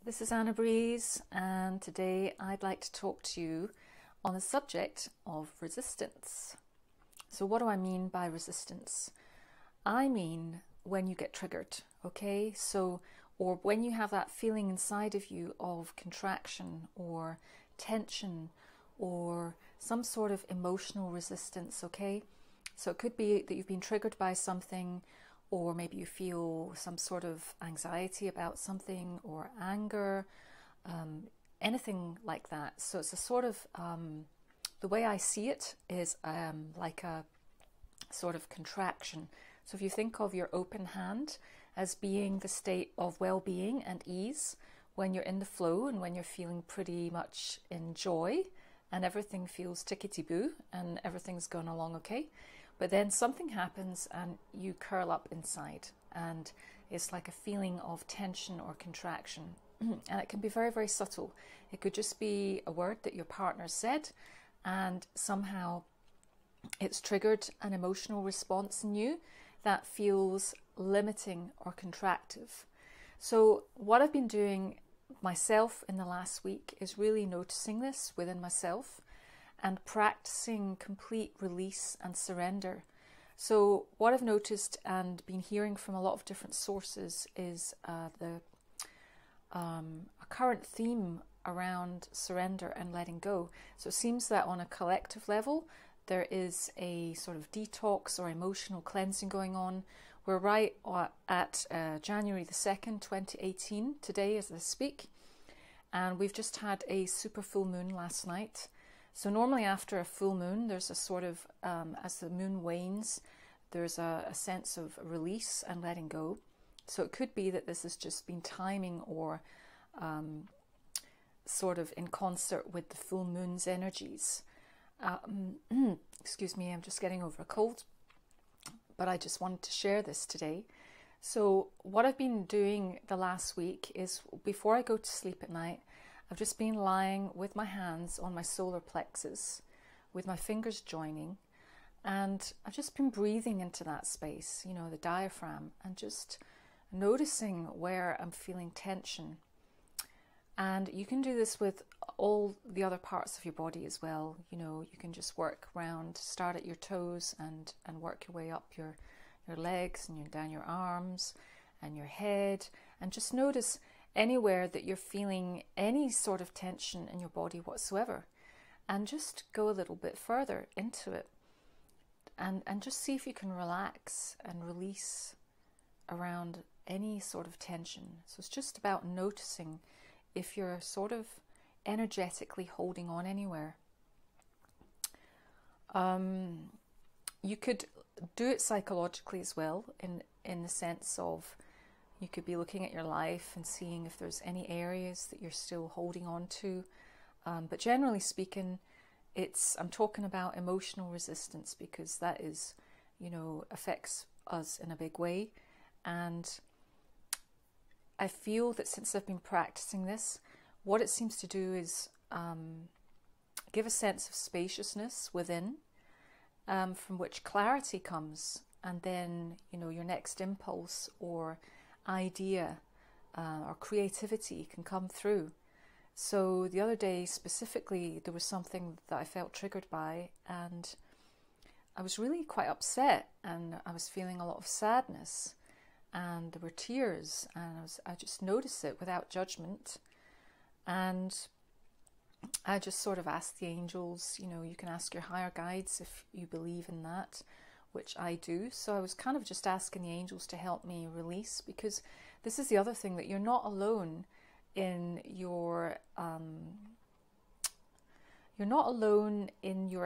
This is Anna Breeze, and today I'd like to talk to you on the subject of resistance. So what do I mean by resistance? I mean when you get triggered, okay? Or when you have that feeling inside of you of contraction or tension or some sort of emotional resistance, okay? So it could be that you've been triggered by something, or maybe you feel some sort of anxiety about something or anger, anything like that. So it's a sort of, the way I see it is like a sort of contraction. So if you think of your open hand as being the state of well-being and ease when you're in the flow and when you're feeling pretty much in joy and everything feels tickety-boo and everything's going along okay. But then something happens and you curl up inside and it's like a feeling of tension or contraction. And it can be very, very subtle. It could just be a word that your partner said and somehow it's triggered an emotional response in you that feels limiting or contractive. So what I've been doing myself in the last week is really noticing this within myself and practicing complete release and surrender. So what I've noticed and been hearing from a lot of different sources is a current theme around surrender and letting go. So it seems that on a collective level, there is a sort of detox or emotional cleansing going on. We're right at January the 2nd, 2018, today as I speak. And we've just had a super full moon last night. So normally after a full moon, there's a sort of, as the moon wanes, there's a sense of release and letting go. So it could be that this has just been timing or sort of in concert with the full moon's energies. Excuse me, I'm just getting over a cold, but I just wanted to share this today. So what I've been doing the last week is before I go to sleep at night, I've just been lying with my hands on my solar plexus, with my fingers joining, and I've just been breathing into that space, you know, the diaphragm, and just noticing where I'm feeling tension. And you can do this with all the other parts of your body as well. You know, you can just work around, start at your toes and work your way up your legs and down your arms and your head, and just notice anywhere that you're feeling any sort of tension in your body whatsoever, and just go a little bit further into it and just see if you can relax and release around any sort of tension. So it's just about noticing if you're sort of energetically holding on anywhere. You could do it psychologically as well, in the sense of you could be looking at your life and seeing if there's any areas that you're still holding on to. But generally speaking, I'm talking about emotional resistance, because that is, you know, affects us in a big way. And I feel that since I've been practicing this, what it seems to do is give a sense of spaciousness within, from which clarity comes, and then, you know, your next impulse or idea or creativity can come through. So the other day specifically, there was something that I felt triggered by, and I was really quite upset, and I was feeling a lot of sadness, and there were tears, and I just noticed it without judgment. And I just sort of asked the angels, you know, you can ask your higher guides if you believe in that, which I do. So I was kind of just asking the angels to help me release, because this is the other thing, that you're not alone in your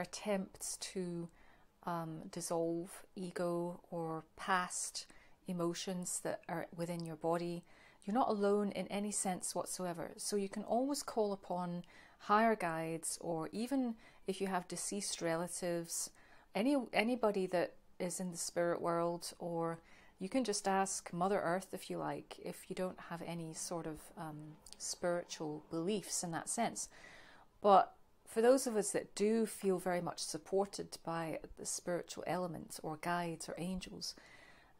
attempts to dissolve ego or past emotions that are within your body. You're not alone in any sense whatsoever. So you can always call upon higher guides, or even if you have deceased relatives, anybody that is in the spirit world, or you can just ask Mother Earth if you like, if you don't have any sort of spiritual beliefs in that sense. But for those of us that do feel very much supported by the spiritual elements or guides or angels,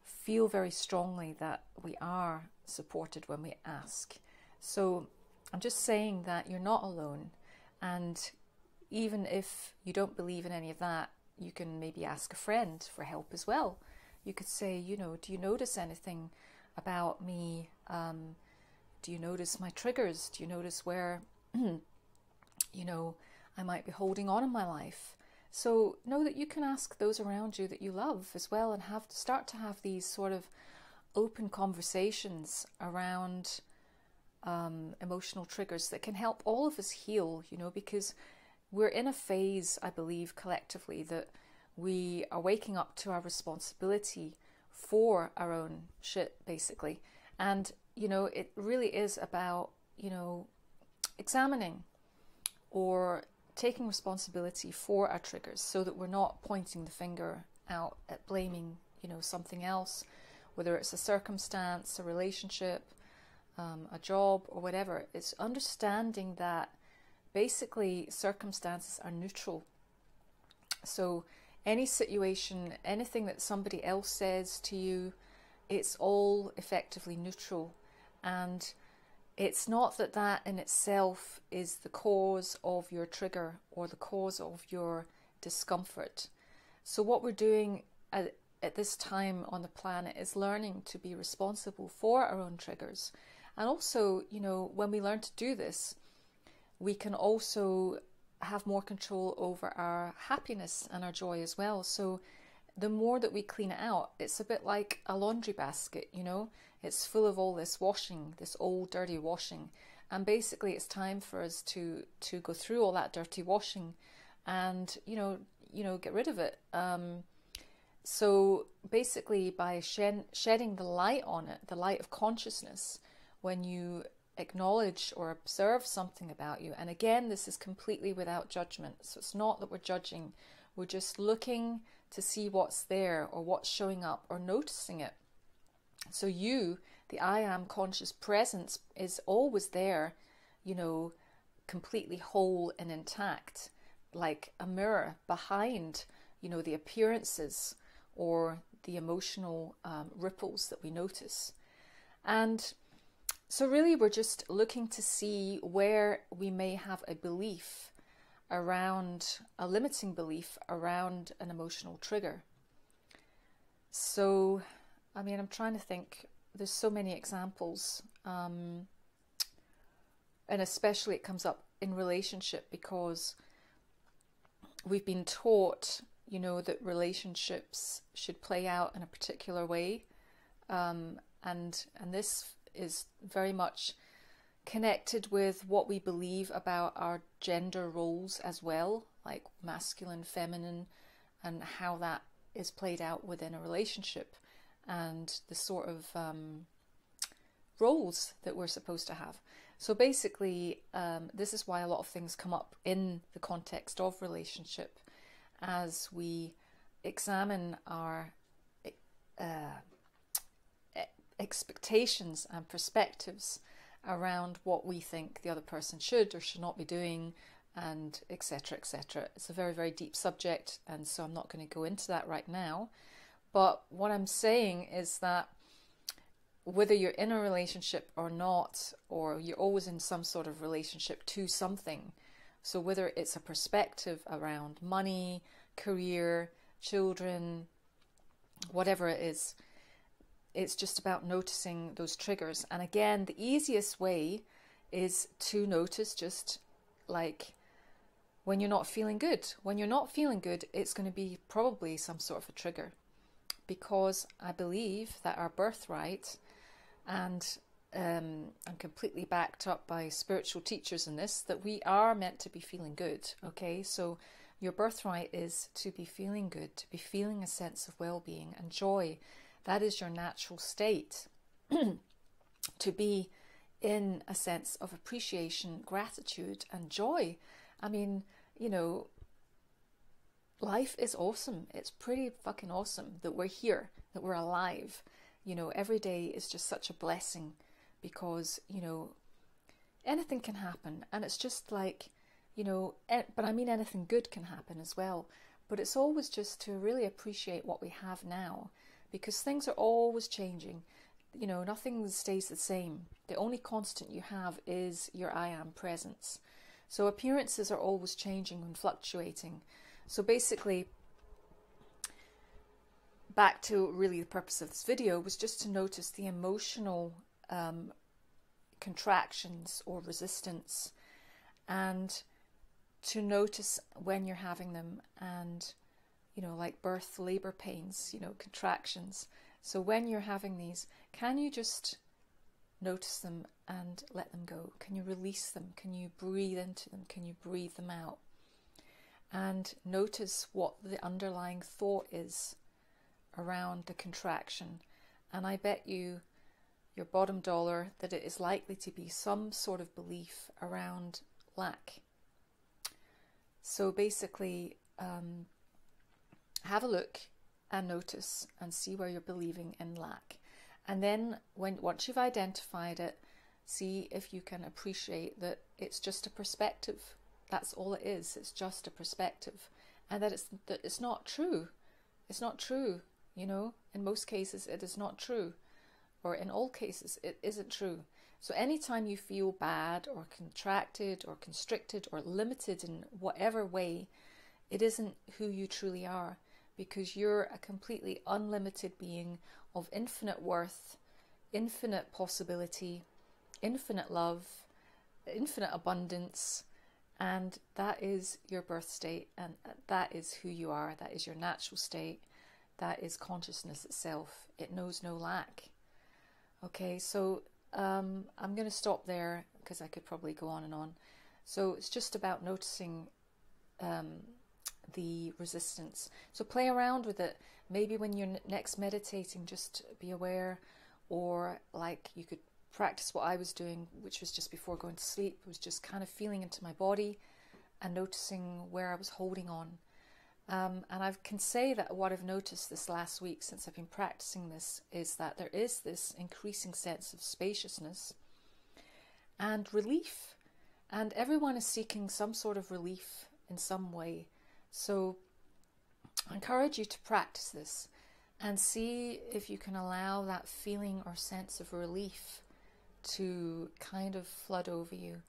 feel very strongly that we are supported when we ask. So I'm just saying that you're not alone. And even if you don't believe in any of that, you can maybe ask a friend for help as well. You could say, you know, do you notice anything about me? Do you notice my triggers? Do you notice where, you know, I might be holding on in my life? So know that you can ask those around you that you love as well, and start to have these sort of open conversations around emotional triggers that can help all of us heal, you know, because we're in a phase, I believe, collectively, that we are waking up to our responsibility for our own shit, basically. And, you know, it really is about, you know, examining or taking responsibility for our triggers so that we're not pointing the finger out at blaming, you know, something else, whether it's a circumstance, a relationship, a job, or whatever. It's understanding that basically circumstances are neutral. So any situation, anything that somebody else says to you, it's all effectively neutral. And it's not that that in itself is the cause of your trigger or the cause of your discomfort. So what we're doing at this time on the planet is learning to be responsible for our own triggers. And also, you know, when we learn to do this, we can also have more control over our happiness and our joy as well. So the more that we clean it out, it's a bit like a laundry basket, you know, it's full of all this washing, this old dirty washing. And basically it's time for us to go through all that dirty washing and, you know, get rid of it. So basically by shedding the light on it, the light of consciousness, when you acknowledge or observe something about you, and again, this is completely without judgment. So it's not that we're judging, we're just looking to see what's there or what's showing up or noticing it. So you, the I am conscious presence, is always there, you know, completely whole and intact, like a mirror behind, you know, the appearances or the emotional ripples that we notice. And so really we're just looking to see where we may have a belief around, a limiting belief around an emotional trigger. So, I mean, I'm trying to think, there's so many examples, and especially it comes up in relationship because we've been taught, you know, that relationships should play out in a particular way, and this is very much connected with what we believe about our gender roles as well, like masculine, feminine, and how that is played out within a relationship, and the sort of roles that we're supposed to have. So basically, this is why a lot of things come up in the context of relationship as we examine our expectations and perspectives around what we think the other person should or should not be doing, and etc., etc. It's a very, very deep subject, and so I'm not going to go into that right now. But what I'm saying is that whether you're in a relationship or not, or you're always in some sort of relationship to something, so whether it's a perspective around money, career, children, whatever it is, it's just about noticing those triggers. And again, the easiest way is to notice just like when you're not feeling good. When you're not feeling good, it's going to be probably some sort of a trigger, because I believe that our birthright, and I'm completely backed up by spiritual teachers in this, that we are meant to be feeling good. Okay, so your birthright is to be feeling good, to be feeling a sense of well-being and joy. That is your natural state. To be in a sense of appreciation, gratitude, and joy. I mean, you know, life is awesome. It's pretty fucking awesome that we're here, that we're alive. You know, every day is just such a blessing because, you know, anything can happen. And it's just like, you know, but I mean anything good can happen as well. But it's always just to really appreciate what we have now, because things are always changing. You know, nothing stays the same. The only constant you have is your I am presence. So appearances are always changing and fluctuating. So basically, back to really the purpose of this video was just to notice the emotional contractions or resistance, and to notice when you're having them, and, you know, like birth, labor pains, you know, contractions. So when you're having these, can you just notice them and let them go? Can you release them? Can you breathe into them? Can you breathe them out? And notice what the underlying thought is around the contraction. And I bet you your bottom dollar that it is likely to be some sort of belief around lack. So basically, have a look and notice and see where you're believing in lack. And then once you've identified it, see if you can appreciate that it's just a perspective. That's all it is. It's just a perspective. And that it's not true. It's not true, you know. In most cases, it is not true. Or in all cases, it isn't true. So anytime you feel bad or contracted or constricted or limited in whatever way, it isn't who you truly are, because you're a completely unlimited being of infinite worth, infinite possibility, infinite love, infinite abundance, and that is your birth state, and that is who you are. That is your natural state. That is consciousness itself. It knows no lack. Okay, so I'm going to stop there because I could probably go on and on. So it's just about noticing the resistance. So play around with it. Maybe when you're next meditating, just be aware, or like you could practice what I was doing, which was just before going to sleep, was just kind of feeling into my body and noticing where I was holding on. And I can say that what I've noticed this last week since I've been practicing this is that there is this increasing sense of spaciousness and relief. And everyone is seeking some sort of relief in some way. So I encourage you to practice this and see if you can allow that feeling or sense of relief to kind of flood over you.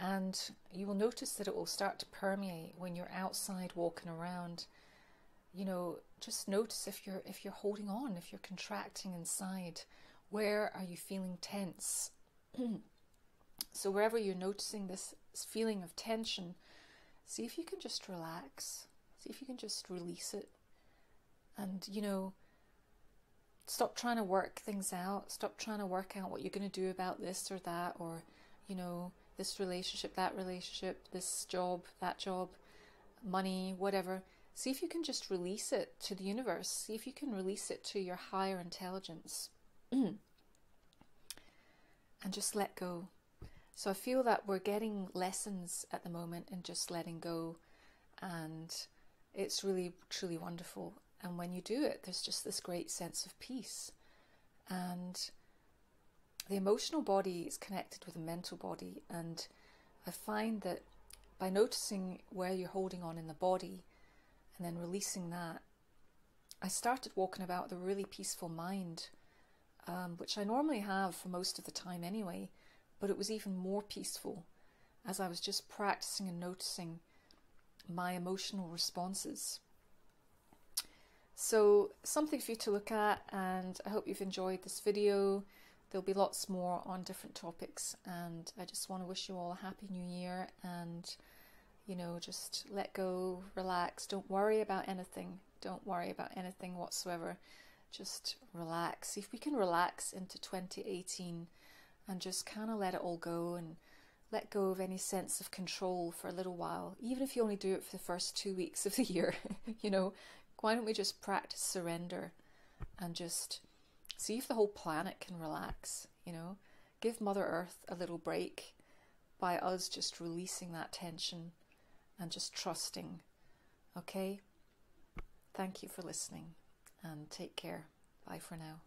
And you will notice that it will start to permeate when you're outside walking around. You know, just notice if you're holding on, if you're contracting inside. Where are you feeling tense? So wherever you're noticing this feeling of tension, see if you can just relax. See if you can just release it. And, you know, stop trying to work things out. Stop trying to work out what you're going to do about this or that, or, you know, this relationship, that relationship, this job, that job, money, whatever. See if you can just release it to the universe. See if you can release it to your higher intelligence. And just let go. So I feel that we're getting lessons at the moment in just letting go. And it's really, truly wonderful. And when you do it, there's just this great sense of peace. And the emotional body is connected with the mental body, and I find that by noticing where you're holding on in the body and then releasing that, I started walking about with a really peaceful mind, which I normally have for most of the time anyway, but it was even more peaceful as I was just practicing and noticing my emotional responses. So something for you to look at, and I hope you've enjoyed this video. There'll be lots more on different topics, and I just want to wish you all a happy new year, and, you know, just let go, relax, don't worry about anything. Don't worry about anything whatsoever. Just relax. See if we can relax into 2018 and just kind of let it all go, and let go of any sense of control for a little while, even if you only do it for the first 2 weeks of the year. You know, why don't we just practice surrender and just see if the whole planet can relax, you know? Give Mother Earth a little break by us just releasing that tension and just trusting, okay? Thank you for listening, and take care. Bye for now.